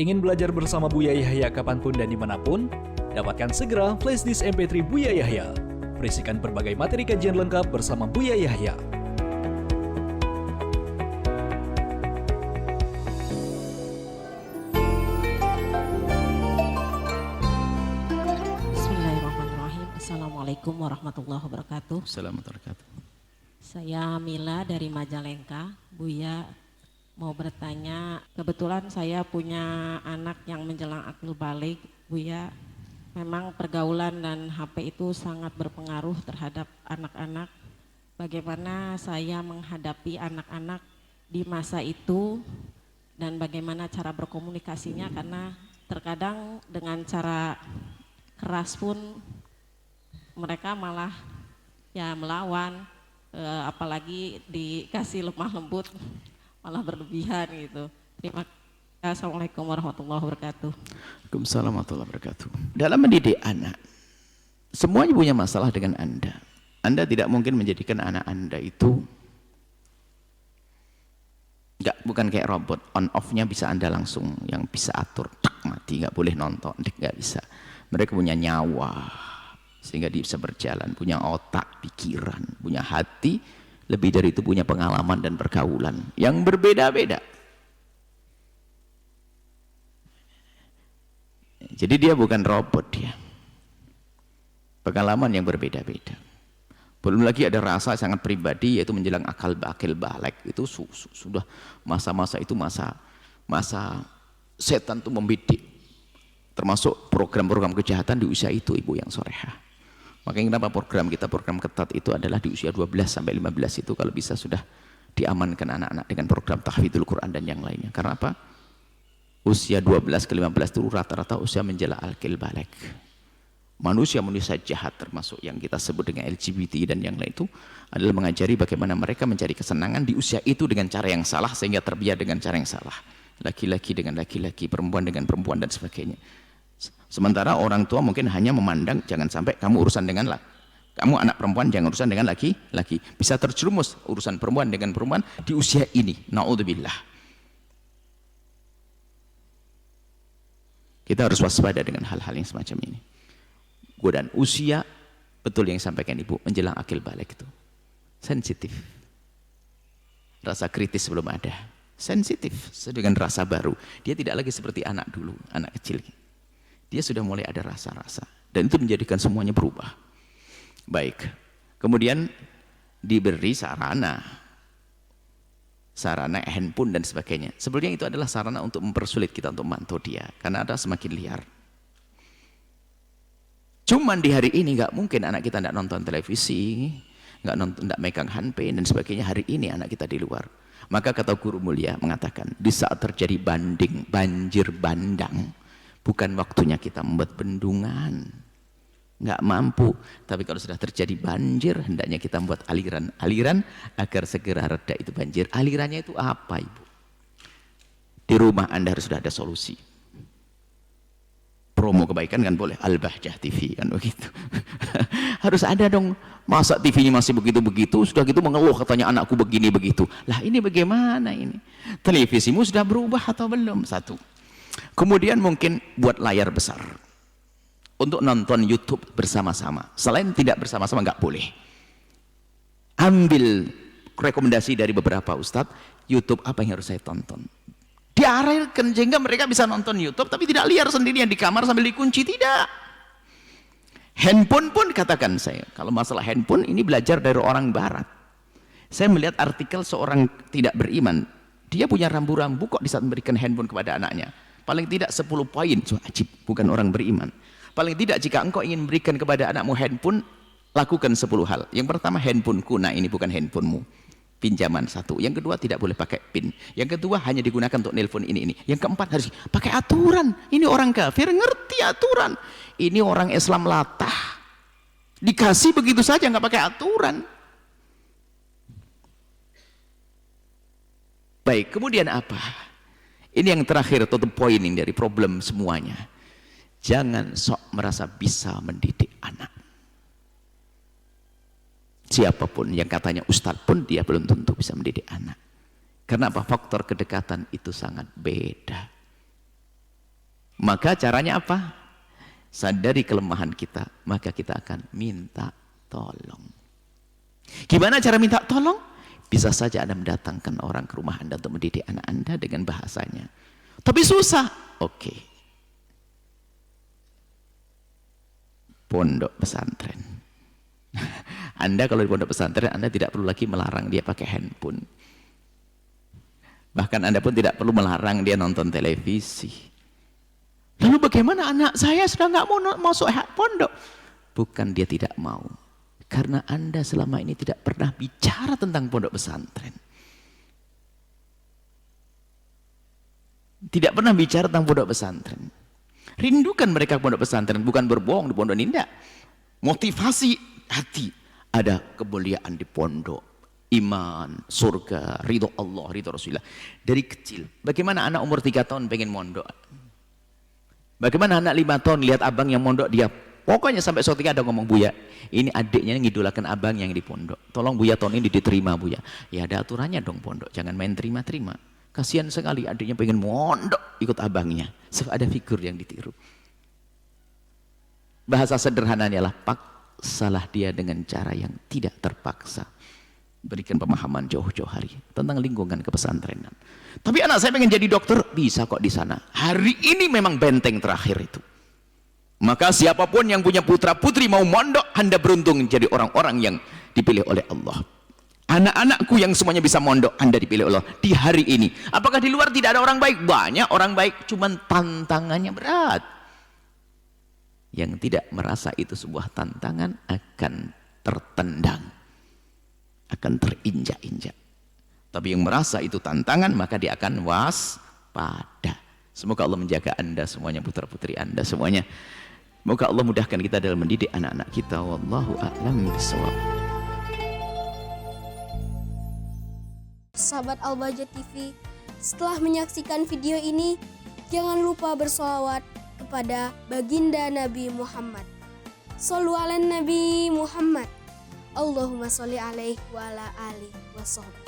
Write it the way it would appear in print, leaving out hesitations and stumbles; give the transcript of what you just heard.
Ingin belajar bersama Buya Yahya kapanpun dan dimanapun? Dapatkan segera flashdisk MP3 Buya Yahya. Berisikan berbagai materi kajian lengkap bersama Buya Yahya. Bismillahirrahmanirrahim. Assalamualaikum warahmatullahi wabarakatuh. Assalamualaikum warahmatullahi wabarakatuh. Saya Mila dari Majalengka. Buya mau bertanya, kebetulan saya punya anak yang menjelang akil balik. Buya, memang pergaulan dan HP itu sangat berpengaruh terhadap anak-anak. Bagaimana saya menghadapi anak-anak di masa itu dan bagaimana cara berkomunikasinya, karena terkadang dengan cara keras pun mereka malah ya melawan, apalagi dikasih lemah lembut malah berlebihan gitu. Terima kasih. Assalamualaikum warahmatullahi wabarakatuh. Waalaikumsalam warahmatullahi wabarakatuh. Dalam mendidik anak, semuanya punya masalah dengan Anda. Anda tidak mungkin menjadikan anak Anda itu bukan kayak robot, on off-nya bisa Anda langsung yang bisa atur, tak mati, nggak boleh nonton, nggak bisa. Mereka punya nyawa sehingga dia bisa berjalan, punya otak, pikiran, punya hati, lebih dari itu punya pengalaman dan pergaulan yang berbeda-beda. Jadi dia bukan robot, dia pengalaman yang berbeda-beda. Belum lagi ada rasa sangat pribadi, yaitu menjelang akil balik. Itu sudah masa-masa itu masa setan itu membidik, termasuk program-program kejahatan di usia itu, ibu yang solehah. Makanya kenapa program kita, program ketat itu adalah di usia 12 sampai 15 itu kalau bisa sudah diamankan anak-anak dengan program tahfidzul Quran dan yang lainnya. Karena apa? Usia 12 ke 15 itu rata-rata usia menjelang akil balik. Manusia-manusia jahat termasuk yang kita sebut dengan LGBT dan yang lain itu adalah mengajari bagaimana mereka mencari kesenangan di usia itu dengan cara yang salah sehingga terbiar dengan cara yang salah. Laki-laki dengan laki-laki, perempuan dengan perempuan dan sebagainya. Sementara orang tua mungkin hanya memandang jangan sampai kamu urusan dengan kamu anak perempuan jangan urusan dengan laki-laki. Bisa terjerumus urusan perempuan dengan perempuan di usia ini. Na'udzubillah. Kita harus waspada dengan hal-hal yang semacam ini. Godaan usia, betul yang disampaikan ibu, menjelang akil balik itu sensitif. Rasa kritis belum ada. Sensitif dengan rasa baru. Dia tidak lagi seperti anak dulu, anak kecil. Dia sudah mulai ada rasa-rasa dan itu menjadikan semuanya berubah. Baik, kemudian diberi sarana handphone dan sebagainya. Sebetulnya itu adalah sarana untuk mempersulit kita untuk memantau dia karena ada semakin liar. Cuman di hari ini nggak mungkin anak kita tidak nonton televisi, nggak megang handphone dan sebagainya. Hari ini anak kita di luar. Maka kata guru mulia mengatakan di saat terjadi banjir bandang, bukan waktunya kita membuat bendungan, nggak mampu. Tapi kalau sudah terjadi banjir, hendaknya kita membuat aliran-aliran agar segera reda itu banjir. Alirannya itu apa, ibu? Di rumah Anda harus sudah ada solusi. Promo kebaikan kan boleh, Al-Bahjah TV kan begitu. Harus ada dong. Masa TV-nya masih begitu-begitu, sudah gitu mengeluh katanya anakku begini begitu. Lah ini bagaimana ini? Televisimu sudah berubah atau belum? Satu. Kemudian mungkin buat layar besar untuk nonton YouTube bersama-sama. Selain tidak bersama-sama nggak boleh. Ambil rekomendasi dari beberapa ustadz, YouTube apa yang harus saya tonton. Diarahkan sehingga mereka bisa nonton YouTube tapi tidak liar sendirian di kamar sambil dikunci, tidak. Handphone pun katakan saya, kalau masalah handphone ini belajar dari orang barat. Saya melihat artikel seorang tidak beriman, dia punya rambu-rambu kok di saat memberikan handphone kepada anaknya. Paling tidak 10 poin, wajib, bukan orang beriman. Paling tidak jika engkau ingin memberikan kepada anakmu handphone, lakukan 10 hal. Yang pertama, handphoneku, nah ini bukan handphonemu. Pinjaman satu. Yang kedua, tidak boleh pakai PIN. Yang kedua, hanya digunakan untuk nelpon ini. Yang keempat, harus pakai aturan. Ini orang kafir, ngerti aturan. Ini orang Islam latah. Dikasih begitu saja, nggak pakai aturan. Baik, kemudian apa? Ini yang terakhir, atau poin ini dari problem semuanya. Jangan sok merasa bisa mendidik anak. Siapapun yang katanya ustadz pun dia belum tentu bisa mendidik anak. Karena apa? Faktor kedekatan itu sangat beda. Maka caranya apa? Sadari kelemahan kita, maka kita akan minta tolong. Gimana cara minta tolong? Bisa saja Anda mendatangkan orang ke rumah Anda untuk mendidik anak Anda dengan bahasanya. Tapi susah. Oke. Pondok pesantren. Anda kalau di pondok pesantren, Anda tidak perlu lagi melarang dia pakai handphone. Bahkan Anda pun tidak perlu melarang dia nonton televisi. Lalu bagaimana anak saya sudah nggak mau masuk pondok? Bukan dia tidak mau. Karena Anda selama ini tidak pernah bicara tentang pondok pesantren. Tidak pernah bicara tentang pondok pesantren. Rindukan mereka pondok pesantren, bukan berbohong di pondok ini. Motivasi hati, ada kemuliaan di pondok, iman, surga, ridho Allah, ridho Rasulullah. Dari kecil, bagaimana anak umur 3 tahun pengen mondok? Bagaimana anak 5 tahun lihat abang yang mondok, dia pokoknya sampai suatu ketika ada ngomong, Buya, ini adiknya ngidolakan abang yang di pondok, tolong Buya tahun ini diterima Buya. Ya ada aturannya dong pondok, jangan main terima-terima. Kasihan sekali adiknya pengen mondok ikut abangnya, sebab ada figur yang ditiru. Bahasa sederhananya adalah paksalah dia dengan cara yang tidak terpaksa. Berikan pemahaman jauh-jauh hari tentang lingkungan kepesantrenan. Tapi anak saya pengen jadi dokter, bisa kok di sana. Hari ini memang benteng terakhir itu. Maka siapapun yang punya putra putri mau mondok, Anda beruntung jadi orang-orang yang dipilih oleh Allah. Anak-anakku yang semuanya bisa mondok, Anda dipilih Allah di hari ini. Apakah di luar tidak ada orang baik? Banyak orang baik, cuman tantangannya berat. Yang tidak merasa itu sebuah tantangan akan tertendang, akan terinjak-injak. Tapi yang merasa itu tantangan, maka dia akan waspada. Semoga Allah menjaga Anda semuanya, putra-putri Anda semuanya. Semoga Allah mudahkan kita dalam mendidik anak-anak kita. Wallahu a'lam bishawab. Sahabat Al-Bahjah TV, setelah menyaksikan video ini, jangan lupa bersolawat kepada baginda Nabi Muhammad. Shollu ala Nabi Muhammad. Allahumma sholli alaihi wa ala alihi wa sahbihi.